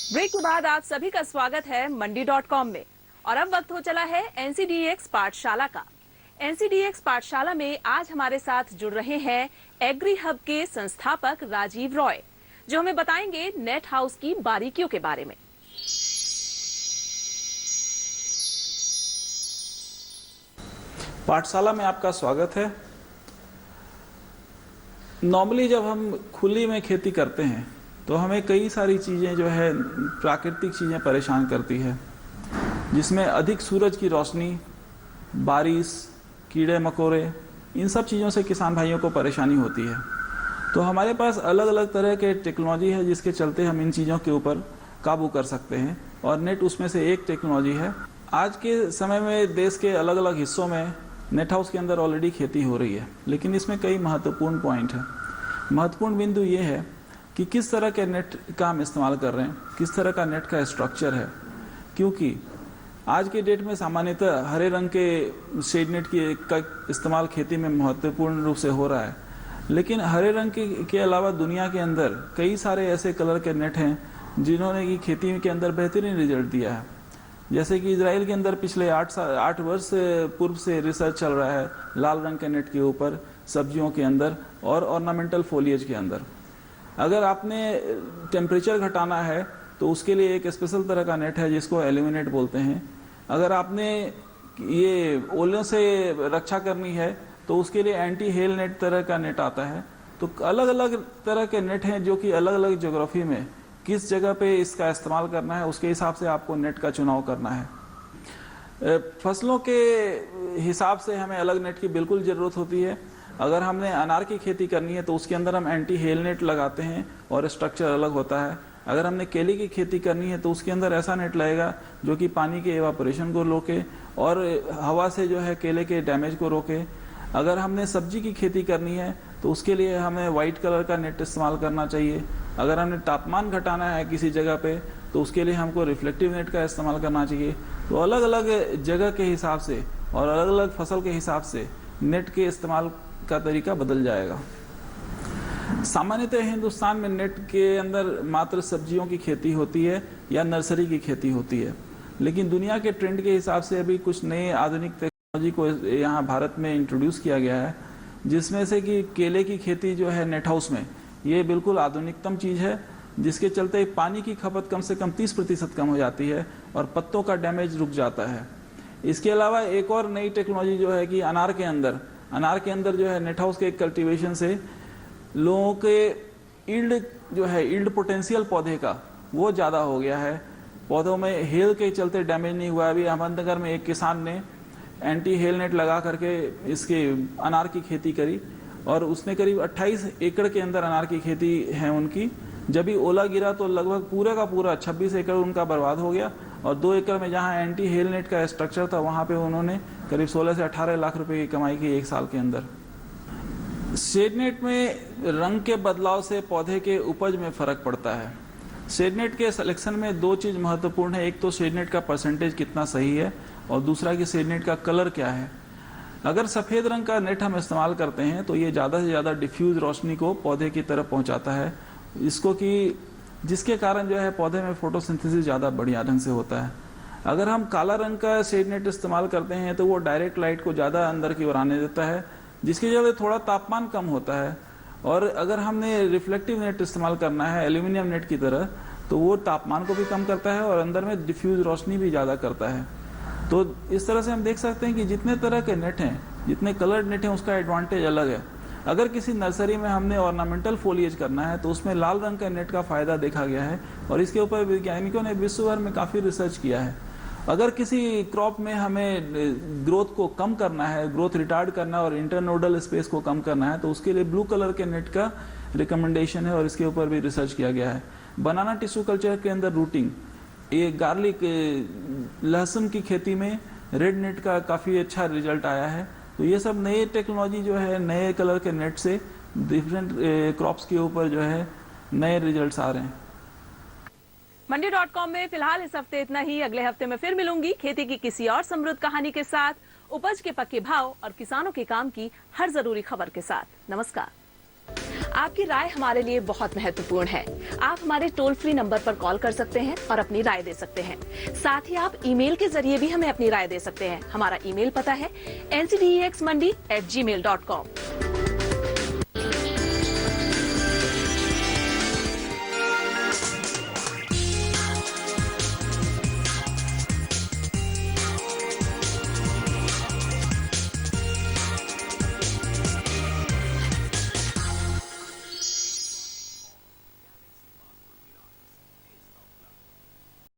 Break के बाद आप सभी का स्वागत है मंडी.com में। और अब वक्त हो चला है एनसीडीएक्स पाठशाला का। एनसीडीएक्स पाठशाला में आज हमारे साथ जुड़ रहे हैं एग्री हब के संस्थापक राजीव रॉय, जो हमें बताएंगे नेट हाउस की बारीकियों के बारे में। पाठशाला में आपका स्वागत है। नॉर्मली जब हम खुली में खेती करते हैं तो हमें कई सारी चीज़ें जो है प्राकृतिक चीज़ें परेशान करती है, जिसमें अधिक सूरज की रोशनी, बारिश, कीड़े मकोड़े, इन सब चीज़ों से किसान भाइयों को परेशानी होती है। तो हमारे पास अलग अलग तरह के टेक्नोलॉजी है जिसके चलते हम इन चीज़ों के ऊपर काबू कर सकते हैं, और नेट उसमें से एक टेक्नोलॉजी है। आज के समय में देश के अलग अलग हिस्सों में नेट हाउस के अंदर ऑलरेडी खेती हो रही है, लेकिन इसमें कई महत्वपूर्ण पॉइंट हैं। महत्वपूर्ण बिंदु ये है कि किस तरह के नेट का हम इस्तेमाल कर रहे हैं, किस तरह का नेट का स्ट्रक्चर है। क्योंकि आज के डेट में सामान्यतः हरे रंग के शेड नेट का इस्तेमाल खेती में महत्वपूर्ण रूप से हो रहा है, लेकिन हरे रंग के अलावा दुनिया के अंदर कई सारे ऐसे कलर के नेट हैं जिन्होंने की खेती के अंदर बेहतरीन रिजल्ट दिया है। जैसे कि इजराइल के अंदर पिछले 8 वर्ष पूर्व से रिसर्च चल रहा है लाल रंग के नेट के ऊपर, सब्जियों के अंदर और ऑर्नामेंटल फोलिएज के अंदर। अगर आपने टेम्परेचर घटाना है तो उसके लिए एक स्पेशल तरह का नेट है जिसको एल्यूमिनेट बोलते हैं। अगर आपने ये ओलों से रक्षा करनी है तो उसके लिए एंटी हेल नेट तरह का नेट आता है। तो अलग अलग तरह के नेट हैं जो कि अलग अलग ज्योग्राफी में किस जगह पे इसका इस्तेमाल करना है उसके हिसाब से आपको नेट का चुनाव करना है। फसलों के हिसाब से हमें अलग नेट की बिल्कुल ज़रूरत होती है। अगर हमने अनार की खेती करनी है तो उसके अंदर हम एंटी हेल नेट लगाते हैं और स्ट्रक्चर अलग होता है। अगर हमने केले की खेती करनी है तो उसके अंदर ऐसा नेट लगेगा जो कि पानी के एवापोरेशन को रोके और हवा से जो है केले के डैमेज को रोके। अगर हमने सब्जी की खेती करनी है तो उसके लिए हमें वाइट कलर का नेट इस्तेमाल करना चाहिए। अगर हमने तापमान घटाना है किसी जगह पे तो उसके लिए हमको रिफ्लेक्टिव नेट का इस्तेमाल करना चाहिए। तो अलग अलग जगह के हिसाब से और अलग अलग फसल के हिसाब से नेट के इस्तेमाल का तरीका बदल जाएगा। सामान्यतः हिंदुस्तान में नेट के अंदर मात्र सब्जियों की खेती होती है या नर्सरी की खेती होती है, लेकिन दुनिया के ट्रेंड के हिसाब से अभी कुछ नए आधुनिक टेक्नोलॉजी को यहाँ भारत में इंट्रोड्यूस किया गया है, जिसमें से कि केले की खेती जो है नेट हाउस में, ये बिल्कुल आधुनिकतम चीज़ है, जिसके चलते पानी की खपत कम से कम 30% कम हो जाती है और पत्तों का डैमेज रुक जाता है। इसके अलावा एक और नई टेक्नोलॉजी जो है कि अनार के अंदर जो है नेट हाउस के कल्टीवेशन से लोगों के ईल्ड पोटेंशियल पौधे का वो ज़्यादा हो गया है। पौधों में हेल के चलते डैमेज नहीं हुआ। अभी अहमदनगर में एक किसान ने एंटी हेल नेट लगा करके इसके अनार की खेती करी और उसने करीब 28 एकड़ के अंदर अनार की खेती है उनकी। जब भी ओला गिरा तो लगभग पूरा का पूरा 26 एकड़ उनका बर्बाद हो गया, और 2 एकड़ में जहां एंटी हेल नेट का स्ट्रक्चर था वहां पे उन्होंने करीब 16 से 18 लाख रुपए की कमाई की एक साल के अंदर। शेड नेट में रंग के बदलाव से पौधे के उपज में फर्क पड़ता है। शेड नेट के सिलेक्शन में 2 चीज़ महत्वपूर्ण है। एक तो शेड नेट का परसेंटेज कितना सही है, और दूसरा कि शेड नेट का कलर क्या है। अगर सफ़ेद रंग का नेट हम इस्तेमाल करते हैं तो ये ज़्यादा से ज़्यादा डिफ्यूज रोशनी को पौधे की तरफ पहुंचाता है, जिसके कारण जो है पौधे में फोटोसिंथेसिस ज़्यादा बढ़िया ढंग से होता है। अगर हम काला रंग का शेड नेट इस्तेमाल करते हैं तो वो डायरेक्ट लाइट को ज़्यादा अंदर की ओर आने देता है, जिसकी वजह से थोड़ा तापमान कम होता है। और अगर हमने रिफ्लेक्टिव नेट इस्तेमाल करना है एल्यूमिनियम नेट की तरह, तो वो तापमान को भी कम करता है और अंदर में डिफ्यूज रोशनी भी ज़्यादा करता है। तो इस तरह से हम देख सकते हैं कि जितने तरह के नेट हैं, जितने कलर्ड नेट हैं, उसका एडवांटेज अलग है। अगर किसी नर्सरी में हमने ऑर्नामेंटल फोलिएज करना है तो उसमें लाल रंग का नेट का फ़ायदा देखा गया है, और इसके ऊपर वैज्ञानिकों ने विश्व भर में काफ़ी रिसर्च किया है। अगर किसी क्रॉप में हमें ग्रोथ को कम करना है, ग्रोथ रिटार्ड करना है और इंटरनोडल स्पेस को कम करना है, तो उसके लिए ब्लू कलर के नेट का रिकमेंडेशन है, और इसके ऊपर भी रिसर्च किया गया है। बनाना टिश्यू कल्चर के अंदर रूटिंग, ये गार्लिक लहसुन की खेती में रेड नेट का काफ़ी अच्छा रिजल्ट आया है। तो ये सब नए टेक्नोलॉजी जो है, नए कलर के नेट से डिफरेंट क्रॉप्स के ऊपर जो है नए रिजल्ट्स आ रहे हैं। मंडी.com में फिलहाल इस हफ्ते इतना ही। अगले हफ्ते में फिर मिलूंगी खेती की किसी और समृद्ध कहानी के साथ, उपज के पक्के भाव और किसानों के काम की हर जरूरी खबर के साथ। नमस्कार। आपकी राय हमारे लिए बहुत महत्वपूर्ण है। आप हमारे टोल फ्री नंबर पर कॉल कर सकते हैं और अपनी राय दे सकते हैं। साथ ही आप ईमेल के जरिए भी हमें अपनी राय दे सकते हैं। हमारा ईमेल पता है ncdexmandi@gmail.com।